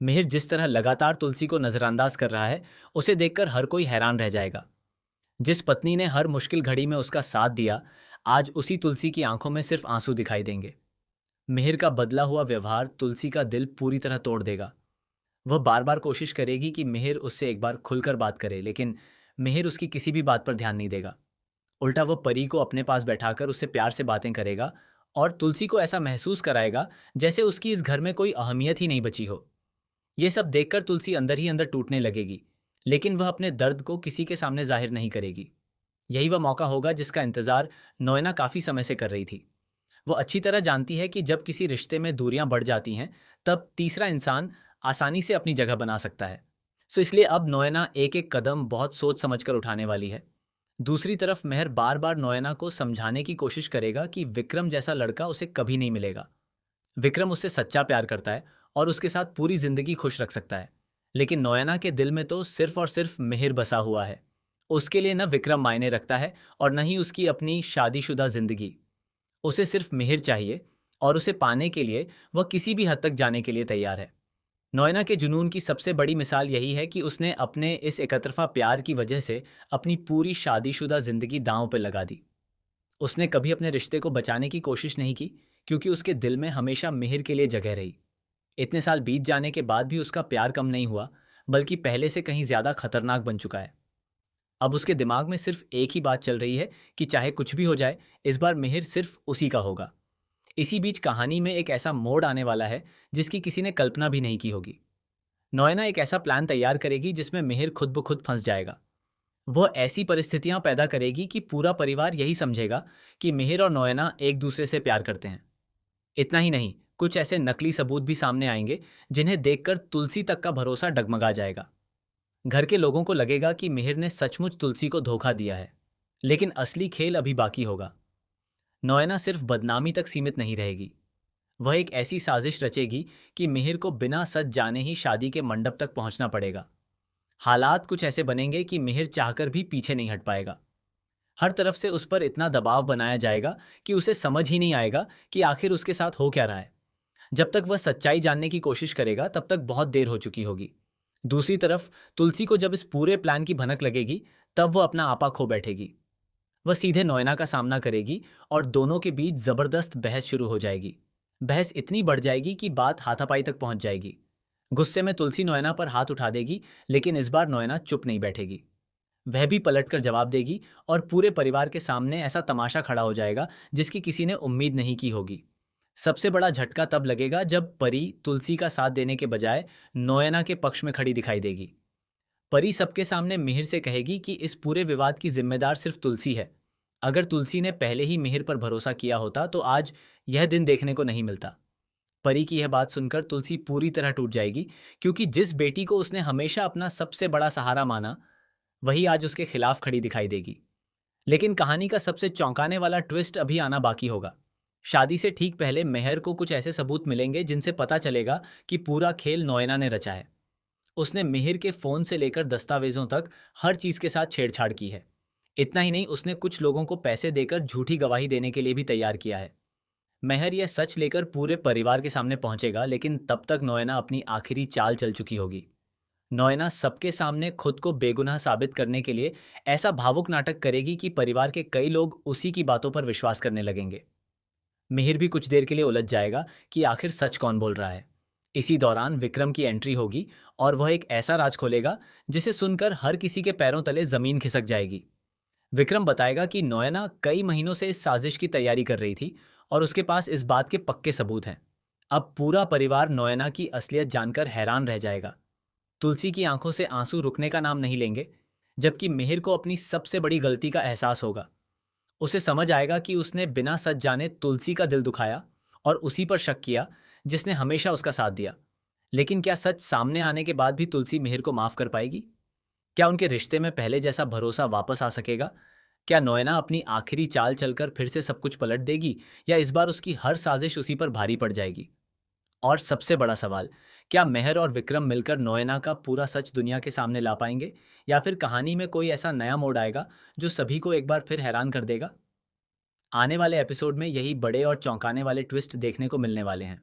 मिहिर जिस तरह लगातार तुलसी को नजरअंदाज कर रहा है, उसे देखकर हर कोई हैरान रह जाएगा। जिस पत्नी ने हर मुश्किल घड़ी में उसका साथ दिया, आज उसी तुलसी की आंखों में सिर्फ आंसू दिखाई देंगे। मिहिर का बदला हुआ व्यवहार तुलसी का दिल पूरी तरह तोड़ देगा। वह बार बार कोशिश करेगी कि मिहिर उससे एक बार खुलकर बात करे, लेकिन मिहिर उसकी किसी भी बात पर ध्यान नहीं देगा। उल्टा वो परी को अपने पास बैठाकर उससे प्यार से बातें करेगा और तुलसी को ऐसा महसूस कराएगा जैसे उसकी इस घर में कोई अहमियत ही नहीं बची हो। ये सब देखकर तुलसी अंदर ही अंदर टूटने लगेगी, लेकिन वह अपने दर्द को किसी के सामने जाहिर नहीं करेगी। यही वह मौका होगा जिसका इंतजार नोएना काफी समय से कर रही थी। वो अच्छी तरह जानती है कि जब किसी रिश्ते में दूरियां बढ़ जाती हैं, तब तीसरा इंसान आसानी से अपनी जगह बना सकता है। सो इसलिए अब नोएना एक एक कदम बहुत सोच समझकर उठाने वाली है। दूसरी तरफ मेहर बार बार नोएना को समझाने की कोशिश करेगा कि विक्रम जैसा लड़का उसे कभी नहीं मिलेगा। विक्रम उससे सच्चा प्यार करता है और उसके साथ पूरी जिंदगी खुश रख सकता है। लेकिन नोएना के दिल में तो सिर्फ और सिर्फ मिहिर बसा हुआ है। उसके लिए न विक्रम मायने रखता है और न ही उसकी अपनी शादीशुदा जिंदगी। उसे सिर्फ मिहिर चाहिए, और उसे पाने के लिए वह किसी भी हद तक जाने के लिए तैयार है। नोएना के जुनून की सबसे बड़ी मिसाल यही है कि उसने अपने इस एकतरफा प्यार की वजह से अपनी पूरी शादीशुदा जिंदगी दांव पर लगा दी। उसने कभी अपने रिश्ते को बचाने की कोशिश नहीं की, क्योंकि उसके दिल में हमेशा मिहिर के लिए जगह रही। इतने साल बीत जाने के बाद भी उसका प्यार कम नहीं हुआ, बल्कि पहले से कहीं ज्यादा खतरनाक बन चुका है। अब उसके दिमाग में सिर्फ एक ही बात चल रही है कि चाहे कुछ भी हो जाए, इस बार मिहिर सिर्फ उसी का होगा। इसी बीच कहानी में एक ऐसा मोड़ आने वाला है जिसकी किसी ने कल्पना भी नहीं की होगी। नोएना एक ऐसा प्लान तैयार करेगी जिसमें मिहिर खुद ब खुद फंस जाएगा। वह ऐसी परिस्थितियां पैदा करेगी कि पूरा परिवार यही समझेगा कि मिहिर और नोएना एक दूसरे से प्यार करते हैं। इतना ही नहीं, कुछ ऐसे नकली सबूत भी सामने आएंगे जिन्हें देखकर तुलसी तक का भरोसा डगमगा जाएगा। घर के लोगों को लगेगा कि मिहिर ने सचमुच तुलसी को धोखा दिया है। लेकिन असली खेल अभी बाकी होगा। नोएना सिर्फ बदनामी तक सीमित नहीं रहेगी। वह एक ऐसी साजिश रचेगी कि मिहिर को बिना सच जाने ही शादी के मंडप तक पहुंचना पड़ेगा। हालात कुछ ऐसे बनेंगे कि मिहिर चाहकर भी पीछे नहीं हट पाएगा। हर तरफ से उस पर इतना दबाव बनाया जाएगा कि उसे समझ ही नहीं आएगा कि आखिर उसके साथ हो क्या रहा है। जब तक वह सच्चाई जानने की कोशिश करेगा, तब तक बहुत देर हो चुकी होगी। दूसरी तरफ तुलसी को जब इस पूरे प्लान की भनक लगेगी, तब वह अपना आपा खो बैठेगी। वह सीधे नोएना का सामना करेगी और दोनों के बीच जबरदस्त बहस शुरू हो जाएगी। बहस इतनी बढ़ जाएगी कि बात हाथापाई तक पहुंच जाएगी। गुस्से में तुलसी नोएना पर हाथ उठा देगी, लेकिन इस बार नोएना चुप नहीं बैठेगी। वह भी पलटकर जवाब देगी और पूरे परिवार के सामने ऐसा तमाशा खड़ा हो जाएगा जिसकी किसी ने उम्मीद नहीं की होगी। सबसे बड़ा झटका तब लगेगा जब परी तुलसी का साथ देने के बजाय नोएना के पक्ष में खड़ी दिखाई देगी। परी सबके सामने मिहिर से कहेगी कि इस पूरे विवाद की जिम्मेदार सिर्फ तुलसी है। अगर तुलसी ने पहले ही मिहिर पर भरोसा किया होता तो आज यह दिन देखने को नहीं मिलता। परी की यह बात सुनकर तुलसी पूरी तरह टूट जाएगी, क्योंकि जिस बेटी को उसने हमेशा अपना सबसे बड़ा सहारा माना, वही आज उसके खिलाफ खड़ी दिखाई देगी। लेकिन कहानी का सबसे चौंकाने वाला ट्विस्ट अभी आना बाकी होगा। शादी से ठीक पहले मेहर को कुछ ऐसे सबूत मिलेंगे जिनसे पता चलेगा कि पूरा खेल नोएना ने रचा है। उसने मिहिर के फोन से लेकर दस्तावेजों तक हर चीज के साथ छेड़छाड़ की है। इतना ही नहीं, उसने कुछ लोगों को पैसे देकर झूठी गवाही देने के लिए भी तैयार किया है। मेहर यह सच लेकर पूरे परिवार के सामने पहुंचेगा, लेकिन तब तक नोएना अपनी आखिरी चाल चल चुकी होगी। नोएना सबके सामने खुद को बेगुनाह साबित करने के लिए ऐसा भावुक नाटक करेगी कि परिवार के कई लोग उसी की बातों पर विश्वास करने लगेंगे। मिहिर भी कुछ देर के लिए उलझ जाएगा कि आखिर सच कौन बोल रहा है। इसी दौरान विक्रम की एंट्री होगी और वह एक ऐसा राज खोलेगा जिसे सुनकर हर किसी के पैरों तले जमीन खिसक जाएगी। विक्रम बताएगा कि नोएना कई महीनों से इस साजिश की तैयारी कर रही थी और उसके पास इस बात के पक्के सबूत हैं। अब पूरा परिवार नोएना की असलियत जानकर हैरान रह जाएगा। तुलसी की आंखों से आंसू रुकने का नाम नहीं लेंगे, जबकि मिहिर को अपनी सबसे बड़ी गलती का एहसास होगा। उसे समझ आएगा कि उसने बिना सच जाने तुलसी का दिल दुखाया और उसी पर शक किया जिसने हमेशा उसका साथ दिया। लेकिन क्या सच सामने आने के बाद भी तुलसी मिहिर को माफ कर पाएगी? क्या उनके रिश्ते में पहले जैसा भरोसा वापस आ सकेगा? क्या नोएना अपनी आखिरी चाल चलकर फिर से सब कुछ पलट देगी, या इस बार उसकी हर साजिश उसी पर भारी पड़ जाएगी? और सबसे बड़ा सवाल, क्या मेहर और विक्रम मिलकर नोएना का पूरा सच दुनिया के सामने ला पाएंगे, या फिर कहानी में कोई ऐसा नया मोड़ आएगा जो सभी को एक बार फिर हैरान कर देगा? आने वाले एपिसोड में यही बड़े और चौंकाने वाले ट्विस्ट देखने को मिलने वाले हैं।